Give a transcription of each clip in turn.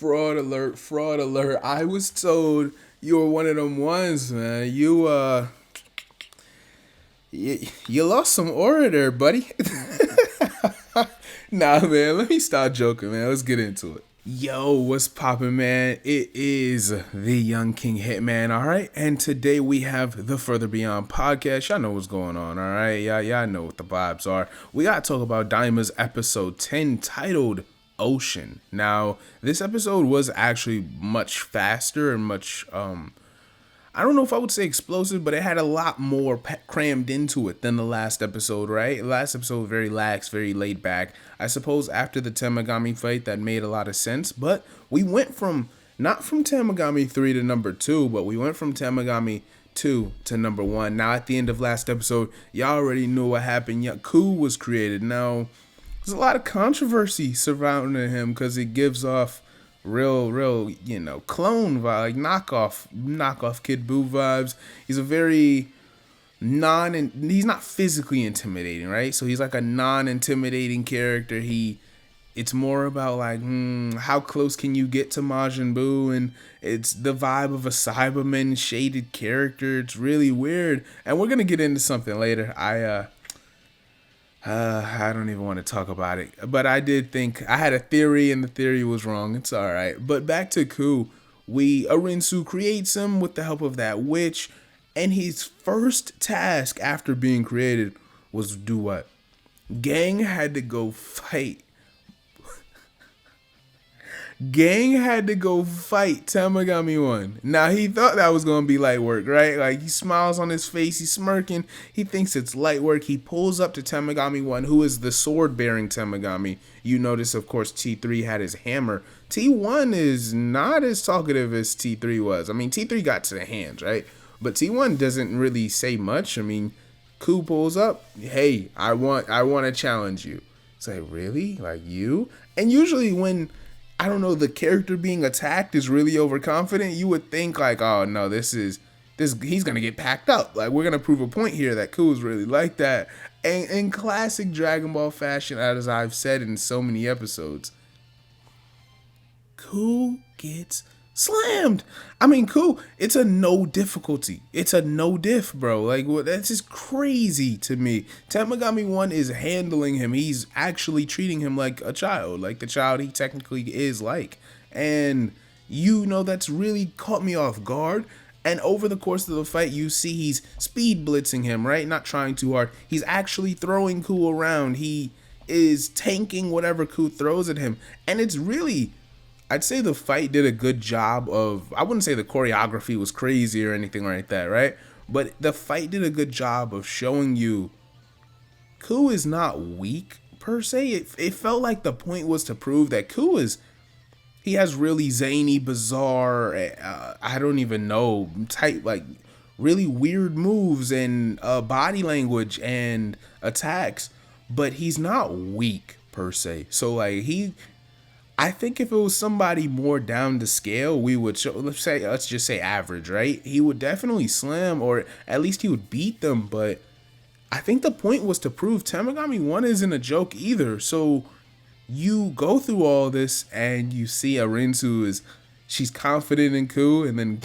Fraud alert, fraud alert. I was told you were one of them ones, man. You lost some aura there, buddy. Nah, man, let me stop joking, man. Let's get into it. Yo, what's poppin', man? It is the Young King Hitman, all right? And today we have the Further Beyond podcast. Y'all know what's going on, all right? Y'all know what the vibes are. We got to talk about Daima's episode 10 titled Ocean. Now, this episode was actually much faster and much, I don't know if I would say explosive, but it had a lot more crammed into it than the last episode, right? The last episode was very lax, very laid back. I suppose after the Tamagami fight, that made a lot of sense, but we went from, not from Tamagami 3 to number 2, but we went from Tamagami 2 to number 1. Now, at the end of last episode, y'all already knew what happened. Ku was created. Now, there's a lot of controversy surrounding him because it gives off real, clone vibe, like knockoff Kid Buu vibes. He's a very he's not physically intimidating, right? So he's like a non-intimidating character. It's more about like, how close can you get to Majin Buu? And it's the vibe of a Cyberman shaded character. It's really weird. And we're going to get into something later. I don't even want to talk about it, but I did think I had a theory and the theory was wrong. It's all right. But back to Ku, Arinsu creates him with the help of that witch, and his first task after being created was do what? Gang had to go fight Tamagami 1. Now, he thought that was going to be light work, right? Like, he smiles on his face, he's smirking, he thinks it's light work. He pulls up to Tamagami 1, who is the sword-bearing Tamagami. You notice, of course, T3 had his hammer. T1 is not as talkative as T3 was. I mean, T3 got to the hands, right? But T1 doesn't really say much. I mean, Ku pulls up, hey, I want to challenge you. It's like, really? Like, you? And usually when, I don't know, the character being attacked is really overconfident, you would think like, oh no, he's gonna get packed up. Like, we're gonna prove a point here that Ku is really like that. And in classic Dragon Ball fashion, as I've said in so many episodes, Ku gets slammed. I mean, Ku, it's a no difficulty. It's a no diff, bro. Like, that's just crazy to me. Tamagami 1 is handling him. He's actually treating him like a child, like the child he technically is like. And that's really caught me off guard. And over the course of the fight, you see he's speed blitzing him, right? Not trying too hard. He's actually throwing Ku around. He is tanking whatever Ku throws at him. And it's really, I'd say the fight did a good job of, I wouldn't say the choreography was crazy or anything like that, right? But the fight did a good job of showing you Ku is not weak per se. It felt like the point was to prove that he has really zany, bizarre, I don't even know, type, like really weird moves and body language and attacks, but he's not weak per se. So like I think if it was somebody more down the scale, we would show, let's just say average, right? He would definitely slam, or at least he would beat them. But I think the point was to prove Tamagami 1 isn't a joke either. So you go through all this and you see Arinsu she's confident in Ku, and then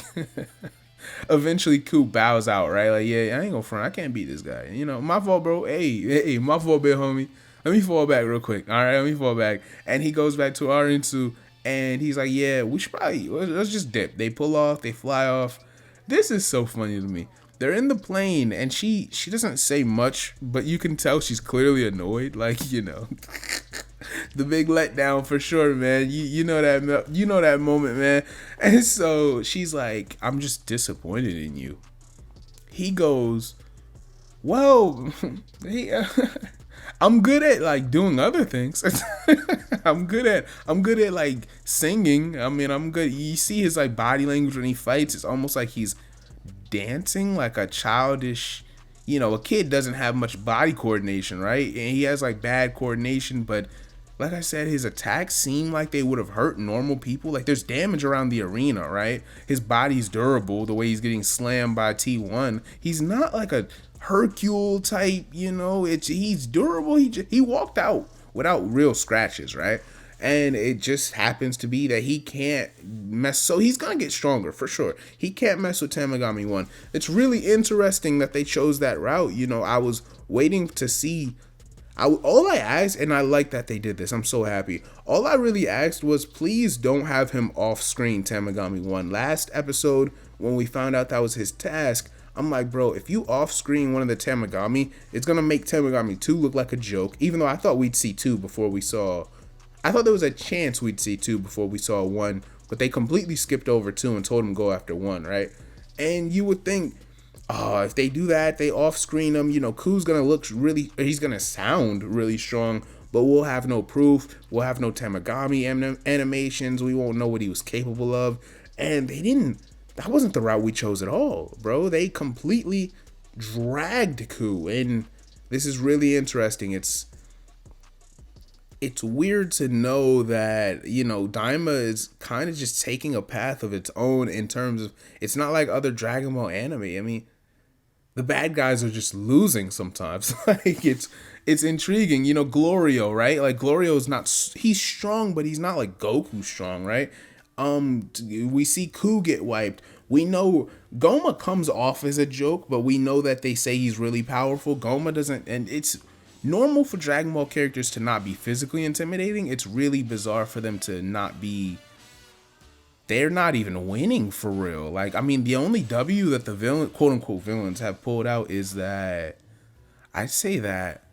eventually Ku bows out, right? Like, yeah, I ain't gonna front, I can't beat this guy. My fault, bro. Hey, my fault, big homie. Let me fall back real quick. All right, let me fall back. And he goes back to Arinsu, and he's like, yeah, we should probably, let's just dip. They pull off, they fly off. This is so funny to me. They're in the plane, and she doesn't say much, but you can tell she's clearly annoyed. Like, the big letdown for sure, man. You know that moment, man. And so she's like, I'm just disappointed in you. He goes, well, I'm good at like doing other things. I'm good at like singing. I mean, I'm good. You see his like body language when he fights. It's almost like he's dancing like a childish, a kid doesn't have much body coordination, right? And he has like bad coordination, but like I said, his attacks seem like they would have hurt normal people. Like, there's damage around the arena, right? His body's durable the way he's getting slammed by T1. He's not like a Hercule type, he's durable. He walked out without real scratches, right? And it just happens to be that he can't mess. So he's gonna get stronger for sure. He can't mess with Tamagami 1. It's really interesting that they chose that route. You know, I was waiting to see. All I asked, and I like that they did this. I'm so happy. All I really asked was, please don't have him off screen Tamagami 1. Last episode, when we found out that was his task, I'm like, bro, if you off screen one of the Tamagami, it's gonna make Tamagami 2 look like a joke. Even though I thought we'd see 2 before we saw. I thought there was a chance we'd see 2 before we saw 1, but they completely skipped over 2 and told him go after 1, right? And you would think, oh, if they do that, they off screen him, you know, Ku's gonna look really, he's gonna sound really strong, but we'll have no proof. We'll have no Tamagami animations. We won't know what he was capable of. And they didn't, that wasn't the route we chose at all, bro. They completely dragged Ku. And this is really interesting. It's weird to know that, you know, Daima is kind of just taking a path of its own in terms of, it's not like other Dragon Ball anime. I mean, the bad guys are just losing sometimes. Like it's intriguing, you know. Glorio, right? Like Glorio's not, he's strong, but he's not like Goku strong, right? We see Ku get wiped. We know Goma comes off as a joke, but we know that they say he's really powerful. Goma doesn't, and it's normal for Dragon Ball characters to not be physically intimidating. It's really bizarre for them to not be. They're not even winning for real. Like, I mean, the only W that the villain, quote unquote villains, have pulled out is that, I'd say that,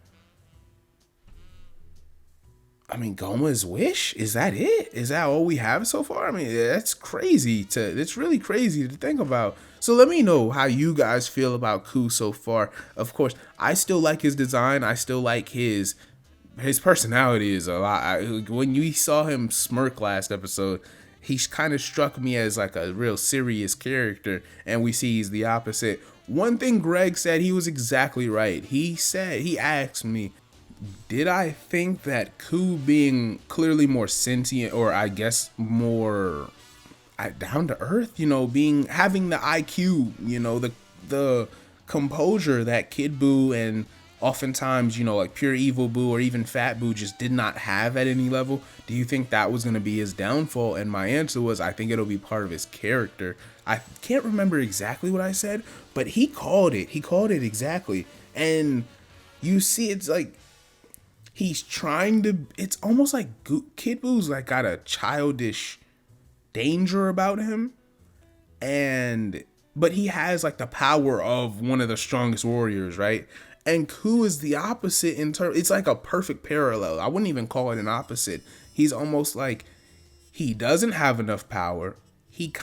I mean, Goma's wish? Is that it? Is that all we have so far? I mean, it's really crazy to think about. So let me know how you guys feel about Ku so far. Of course, I still like his design. I still like his personality is a lot. When you saw him smirk last episode, he kind of struck me as like a real serious character, and we see he's the opposite. One thing Greg said, he was exactly right. He asked me, did I think that Ku being clearly more sentient, or I guess more down to earth, you know, having the IQ, you know, the composure that Kid Buu and oftentimes, you know, like Pure Evil Buu or even Fat Buu just did not have at any level, do you think that was going to be his downfall? And my answer was, I think it'll be part of his character. I can't remember exactly what I said, but he called it exactly. And you see, it's like he's trying to, it's almost like Kid Buu's like got a childish danger about him, but he has like the power of one of the strongest warriors, right? And Ku is the opposite in terms, it's like a perfect parallel. I wouldn't even call it an opposite. He's almost like, he doesn't have enough power. He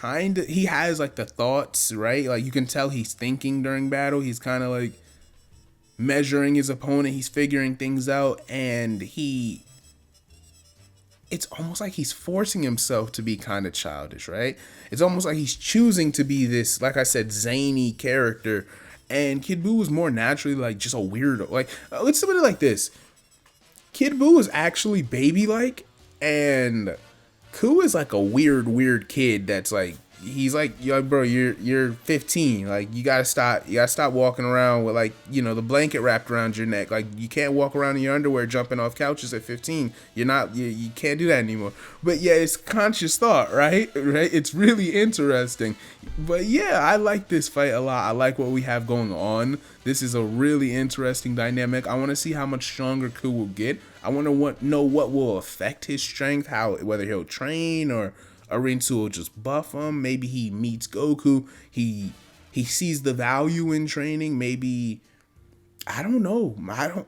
has like the thoughts, right? Like you can tell he's thinking during battle. He's kind of like measuring his opponent. He's figuring things out, and it's almost like he's forcing himself to be kind of childish, right? It's almost like he's choosing to be this, like I said, zany character. And Kid Buu was more naturally like just a weirdo. Like, let's put it like this. Kid Buu is actually baby-like, and Ku is like a weird kid that's like, he's like, yo, bro, you're 15. Like, you gotta stop walking around with, like, you know, the blanket wrapped around your neck. Like, you can't walk around in your underwear jumping off couches at 15. You can't do that anymore. But yeah, it's conscious thought, right? It's really interesting. But yeah, I like this fight a lot. I like what we have going on. This is a really interesting dynamic. I want to see how much stronger Ku will get. I want to know what will affect his strength, whether he'll train or Arinsu will just buff him. Maybe he meets Goku. He sees the value in training. Maybe, I don't know.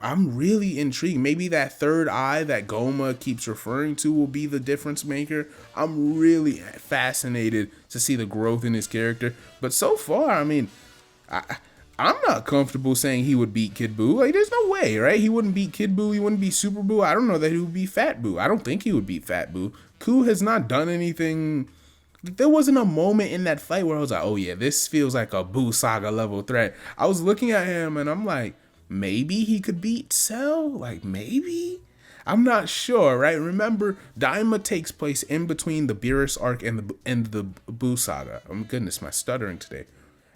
I'm really intrigued. Maybe that third eye that Goma keeps referring to will be the difference maker. I'm really fascinated to see the growth in his character. But so far, I mean, I'm not comfortable saying he would beat Kid Buu. Like, there's no way, right? He wouldn't beat Kid Buu. He wouldn't beat Super Buu. I don't know that he would beat Fat Buu. I don't think he would beat Fat Buu. Ku has not done anything. There wasn't a moment in that fight where I was like, oh yeah, this feels like a Buu Saga level threat. I was looking at him and I'm like, maybe he could beat Cell? Like, maybe? I'm not sure, right? Remember, Daima takes place in between the Beerus arc and the Buu Saga. Oh my goodness, my stuttering today.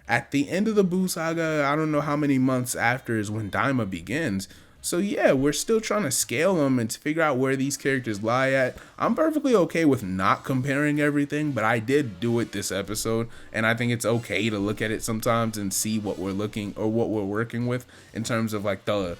At the end of the Buu Saga, I don't know how many months after is when Daima begins, So yeah, we're still trying to scale them and to figure out where these characters lie at. I'm perfectly okay with not comparing everything, but I did do it this episode, and I think it's okay to look at it sometimes and see what we're looking or what we're working with in terms of like the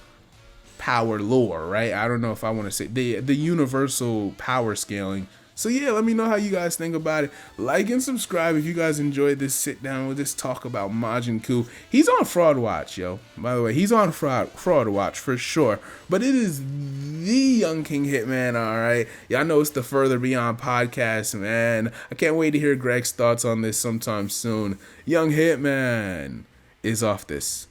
power lore, right? I don't know if I want to say the universal power scaling. So yeah, let me know how you guys think about it. Like and subscribe if you guys enjoyed this sit down with this talk about Majin Ku. He's on Fraud Watch, yo. By the way, he's on Fraud Watch for sure. But it is the Young King Hitman, alright? Y'all know it's the Further Beyond podcast, man. I can't wait to hear Greg's thoughts on this sometime soon. Young Hitman is off this.